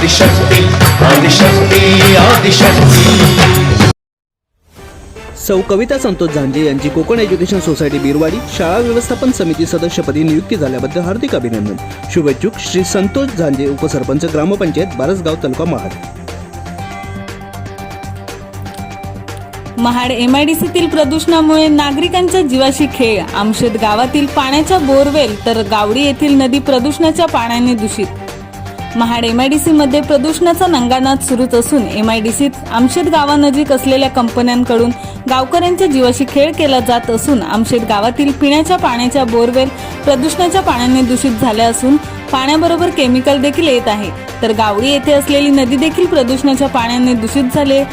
आदिशक्ती आदिशक्ती आदिशक्ती। सौ कविता संतोष झांजे यांची Konkan education society Birwadi शाळा व्यवस्थापन समिती सदस्यपदी नियुक्ती झाल्याबद्दल हार्दिक अभिनंदन। शुभेच्छुक श्री संतोष झांजे, उपसरपंच, ग्रामपंचायत बारसगाव, तालुका महाड। महाड MIDCतील प्रदूषणामुळे नागरिकांच्या जीवाशी खेळ। आमशेत गावातील पाण्याच्या बोरवेल तर गावडी येथील नदी प्रदूषणाच्या पाण्याने दूषित। महाड MIDC मध्ये प्रदूषणाचा नंगानाद सुरूच असून MIDCत आमशेत गावानजीक असलेल्या कंपन्यांकडून गावकऱ्यांच्या जीवाशी खेळ केला जात असून आमशेत गावातील पिण्याच्या पाण्याच्या बोरवेल प्रदूषणाच्या पाण्याने दूषित झाल्या असून पाण्याबरोबर केमिकल देखील येत आहे। तर गावडी येथे असलेली नदी देखील प्रदूषणाच्या पाण्याने दूषित झाले।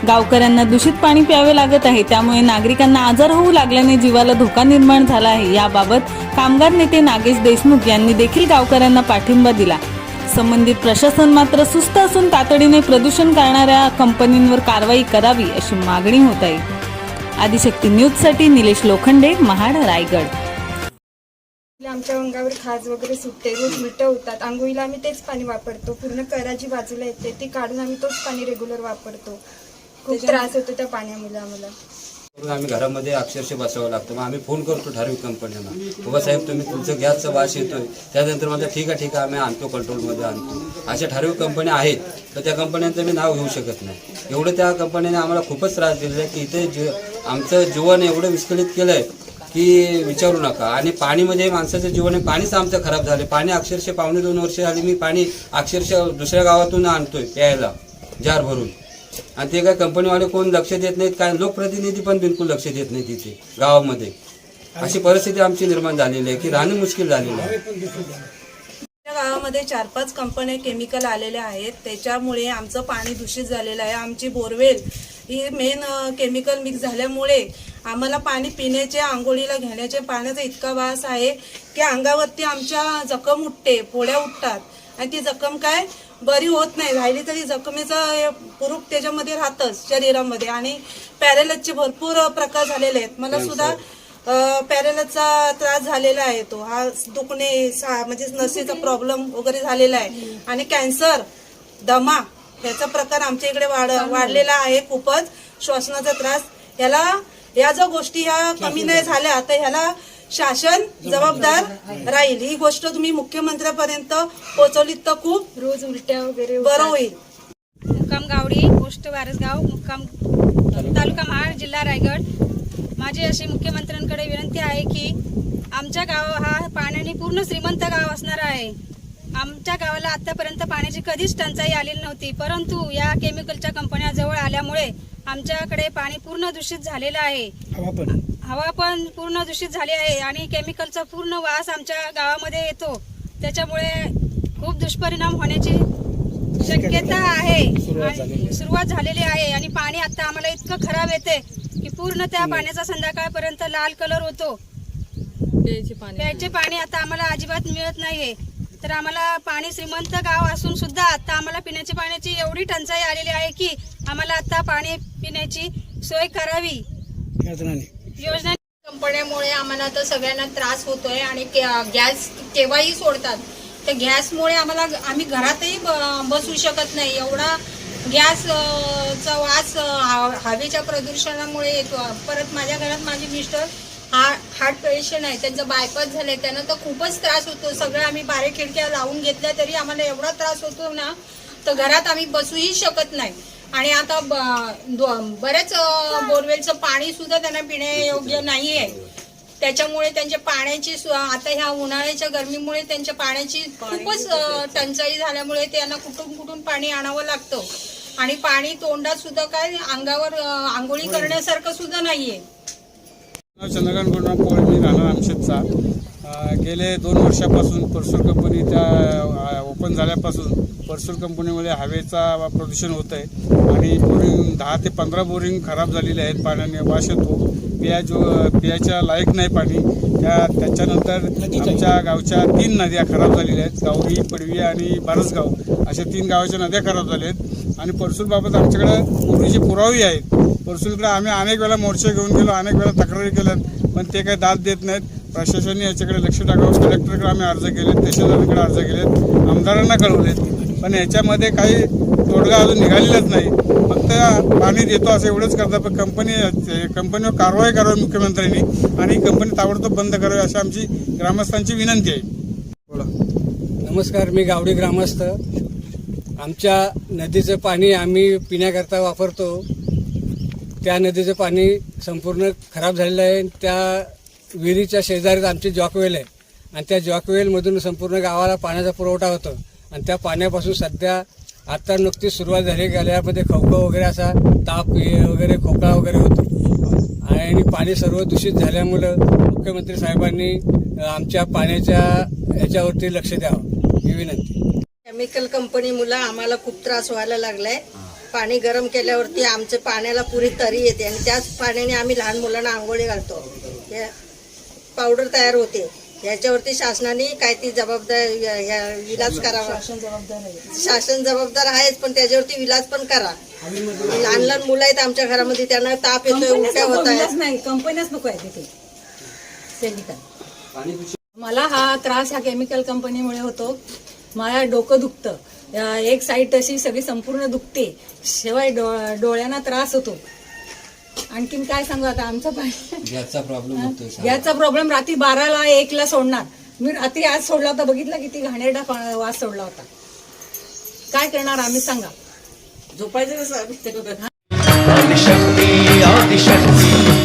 गावकऱ्यांना दूषित पाणी प्यावे लागत आहे, त्यामुळे नागरिकांना आजार होऊ लागल्याने जीवाला धोका निर्माण झाला आहे। याबाबत कामगार नेते नागेश देशमुख यांनी देखील गावकऱ्यांना पाठिंबा दिला। संबंधित प्रशासन मात्र सुस्त असून तातडीने प्रदूषण करणाऱ्या कंपनींवर कारवाई करावी अशी मागणी होत आहे। आदिशक्ती न्यूजसाठी निलेश लोखंडे, महाड, रायगड। आमच्या अंगावर खाज वगैरे सुटते, रोज उलट्या होतात। आंघोळीला आम्ही तेच पाणी वापरतो, पूर्ण कराजी बाजूला येते ती काढून आम्ही तोच पाणी रेग्युलर वापरतो। खूप त्रास होतो त्या पाण्यामुळे आम्हाला। आम्ही घरामध्ये अक्षरशः बसावं लागतं। मग आम्ही फोन करतो ठराविक कंपन्यांना, बाबा साहेब तुम्ही तुमचं गॅसचा वास येतोय, त्यानंतर माझं ठीक आहे आम्ही आणतो, कंट्रोलमध्ये आणतो। अशा ठराविक कंपन्या आहेत, तर त्या कंपन्यांचं मी नाव घेऊ शकत नाही। एवढं त्या कंपन्याने आम्हाला खूपच त्रास दिलेला आहे की इथे आमचं जीवन एवढं विस्कळीत केलं आहे की विचारू नका। आणि पाणीमध्ये माणसाचं जीवन आहे, पाणीच आमचं खराब झालं। पाणी अक्षरशः 1.5-2 वर्ष झाली मी पाणी अक्षरशः दुसऱ्या गावातून आणतोय प्यायला जार भरून, आणि ते काय कंपनीवाले कोण लक्ष देत नाहीत, काय लोकप्रतिनिधी पण बिलकुल लक्ष देत नाही तिथे गावामध्ये। अशी परिस्थिती आमची निर्माण झालेली आहे की राहणं मुश्किल झालेलं आहे। गावामध्ये 4-5 कंपन्या केमिकल आलेल्या आहेत, त्याच्यामुळे आमचं पाणी दूषित झालेलं आहे। आमची बोरवेल ही मेन केमिकल मिक्स झाल्यामुळे आम्हाला पाणी पिण्याचे, आंघोळीला घेण्याचे पाण्याचा इतका वास आहे की अंगावरती आमच्या जखम उठते, फोड्या उठतात, आणि ती जखम काय बरी होत नाही। राहिली तरी जखमेचं पुरूप त्याच्यामध्ये राहतच शरीरामध्ये। आणि पॅरेलाइजचे भरपूर प्रकार झालेले आहेत। मला सुद्धा पॅरेलाइजचा त्रास झालेला आहे, तो हा दुखणे म्हणजे नसेचा प्रॉब्लेम वगैरे झालेला आहे। आणि कॅन्सर, दमा ह्याचा प्रकार आमच्या इकडे वाढलेला आहे खूपच। श्वसनाचा त्रास, या ज्या गोष्टी ह्या कमी नाही झाल्या तर ह्याला शासन जबाबदार राहील। ही गोष्ट तुम्ही मुख्यमंत्र्यांपर्यंत पोहोचवलीत तर खूप रोज उलट्या वगैरे बरं होईल। मुक्काम गावडी, पोस्ट बारसगाव, मुक्काम तालुका महाड, जिल्हा रायगड। माझी अशी मुख्यमंत्र्यांकडे विनंती आहे की आमच्या गाव हा पाण्याने पूर्ण श्रीमंत गाव असणार आहे। आमच्या गावाला आतापर्यंत पाण्याची कधीच टंचाई आलेली नव्हती, परंतु या केमिकलच्या कंपन्या जवळ आल्यामुळे आमच्याकडे पाणी पूर्ण दूषित झालेलं आहे। हवा पण पूर्ण दूषित झाली आहे आणि केमिकलचा पूर्ण वास आमच्या गावामध्ये येतो, त्याच्यामुळे खूप दुष्परिणाम होण्याची शक्यता आहे, सुरुवात झालेली आहे। आणि पाणी आता आम्हाला इतकं खराब येते की पूर्ण त्या पाण्याचा संध्याकाळपर्यंत लाल कलर होतो। प्यायचे पाणी आता आम्हाला अजिबात मिळत नाहीये। तर आम्हाला पाणी श्रीमंत गाव असून सुद्धा आता आम्हाला पिण्याच्या पाण्याची एवढी टंचाई आलेली आहे की आम्हाला आता पाणी पिण्याची सोय करावी। योजना कंपन्यामुळे आम्हाला तर सगळ्यांना त्रास होतोय आणि गॅस केव्हाही सोडतात। त्या गॅसमुळे आम्ही घरातही बसू शकत नाही, एवढा गॅसचा वास हवेच्या प्रदूषणामुळे येतो। परत माझ्या घरात माझे मिस्टर हार्ट पेशंट आहे, त्यांचं बायपास झालंय, त्यांना तर खूपच त्रास होतो। सगळं आम्ही बारे खिडक्या लावून घेतल्या तरी आम्हाला एवढा त्रास होतो ना, तर घरात आम्ही बसूही शकत नाही। आणि आता बऱ्याच बोरवेलचं पाणी सुद्धा त्यांना पिण्यायोग्य नाहीये, त्याच्यामुळे त्यांच्या पाण्याची आता ह्या उन्हाळ्याच्या गरमीमुळे त्यांच्या पाण्याची खूपच टंचाई झाल्यामुळे त्यांना कुठून पाणी आणावं लागतं। आणि पाणी तोंडात सुद्धा काय अंगावर आंघोळी करण्यासारखं सुद्धा नाहीये। चंद्रकांत गुरुनाथ पोळ, मी राहणार आमशेतचा। गेले 2 वर्षापासून परसूर कंपनी त्या ओपन झाल्यापासून परसूर कंपनीमुळे हवेचा प्रदूषण होत आहे आणि बोरिंग 10 ते 15 बोरिंग खराब झालेले आहेत, पाण्याने वास येतो, पियाच्या लायक नाही पाणी। त्याच्यानंतर आमच्या गावच्या 3 नद्या खराब झालेल्या आहेत, गावडी, पडवी आणि बारसगाव, अशा 3 गावाच्या नद्या खराब झाल्या आहेत। आणि परसूरबाबत आमच्याकडे पूर्वीचे पुरावे आहेत। परसूरकडे आम्ही अनेक वेळा मोर्चे घेऊन गेलो, अनेक वेळा तक्रारी केल्यात, पण ते काही दाद देत नाहीत। प्रशासनाने याच्याकडे लक्ष टाकावं। कलेक्टरकडे आम्ही अर्ज केले, तहसीलदारांकडे अर्ज केलेत, आमदारांना कळवलेत। पण याच्यामध्ये काही तोडगा अजून निघालेलाच नाही. फक्त पाणी देतो असं एवढंच करतात. पण कंपनीवर कारवाई करावी मुख्यमंत्र्यांनी आणि कंपनी ताबडतोब बंद करावी अशी आमची ग्रामस्थांची विनंती आहे. बोला. नमस्कार, मी गावडी ग्रामस्थ. आमच्या नदीचं पाणी आम्ही पिण्याकरता वापरतो. त्या नदीचं पाणी संपूर्ण खराब झालेलं आहे. त्या विहिरीच्या शेजारीच आमची जॉकवेल आहे आणि त्या जॉकवेलमधून संपूर्ण गावाला पाण्याचा पुरवठा होतो. आणि त्या पाण्यापासून सध्या आता नुकतीच सुरुवात झाली. गळ्यामध्ये खवखव वगैरे असा ताप वगैरे खोकला वगैरे होतो आणि पाणी सर्व दूषित झाल्यामुळं मुख्यमंत्री साहेबांनी आमच्या पाण्याच्या याच्यावरती लक्ष द्यावं ही विनंती. केमिकल कंपनीमुळे आम्हाला खूप त्रास व्हायला लागलाय. पाणी गरम केल्यावरती आमच्या पाण्याला पुरी तरी येते आणि त्याच पाण्याने आम्ही लहान मुलांना आंघोळी घालतो. पावडर तयार होते. याच्यावरती शासनाने काय ती जबाबदार इलाज करावा. शासन जबाबदार आहेच, पण त्याच्यावरती इलाज पण करा. लहान लहान मुलं आहेत आमच्या घरामध्ये, त्यांना ताप येतोय, उलट्या होत आहेत. कंपन्याच नको आहे तिथे. मला हा त्रास ह्या केमिकल कंपनीमुळे होतो. मला डोकं दुखतं, एक साईड तशी सगळी संपूर्ण दुखते, शिवाय डोळ्यांना त्रास होतो. आणखीन काय सांगू आता, आमचा गॅसचा प्रॉब्लेम होतोय. गॅसचा प्रॉब्लेम रात्री 12ला 1ला सोडणार. मी रात्री आज सोडला होता, बघितला किती घाणेरडा वास सोडला होता. काय करणार आम्ही सांगा. झोपायचं आदिशक्ती आदिशक्ती